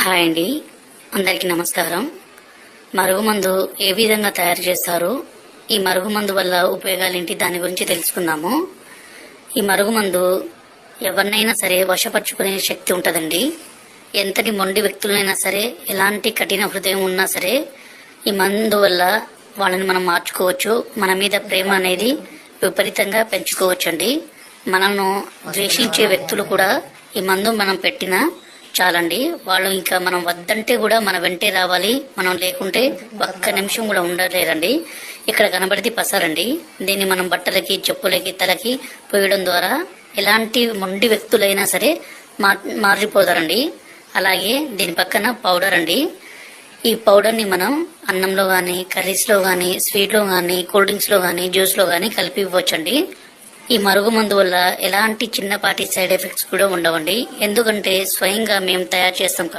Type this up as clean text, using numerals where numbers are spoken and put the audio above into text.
Hi అండి, అందరికీ నమస్కారం. మరుగుమందు ఏ విధంగా తయారు చేస్తారు, ఈ మరుగుమందు వల్ల ఉపయోగాలేంటి, దాని గురించి తెలుసుకుందాము. ఈ మరుగుమందు ఎవరినైనా సరే వశపరుచుకునే శక్తి ఉంటుందండి. ఎంతటి మొండి వ్యక్తులైనా సరే, ఎలాంటి కఠిన హృదయం ఉన్నా సరే, ఈ మందు వల్ల వాళ్ళని మనం మార్చుకోవచ్చు. మన మీద ప్రేమ అనేది విపరీతంగా పెంచుకోవచ్చండి. మనల్ని ద్వేషించే వ్యక్తులు కూడా ఈ మందు మనం పెట్టినా చాలండి, వాళ్ళు ఇంకా మనం వద్దంటే కూడా మన వెంటే రావాలి. మనం లేకుంటే ఒక్క నిమిషం కూడా ఉండలేరండి. ఇక్కడ కనబడితే పసారండి. దీన్ని మనం బట్టలకి, చెప్పులకి, తలకి పోయడం ద్వారా ఎలాంటి మొండి వ్యక్తులైనా సరే మారిపోతారండి. అలాగే దీని పక్కన పౌడర్ అండి. ఈ పౌడర్ని మనం అన్నంలో కానీ, కర్రీస్లో కానీ, స్వీట్లో కానీ, కూల్ డ్రింక్స్లో కానీ, జ్యూస్లో కానీ కలిపి ఇవ్వచ్చండి. ఈ మరుగుమందు వల్ల ఎలాంటి చిన్నపాటి సైడ్ ఎఫెక్ట్స్ కూడా ఉండవండి. ఎందుకంటే స్వయంగా మేము తయారు చేస్తాం.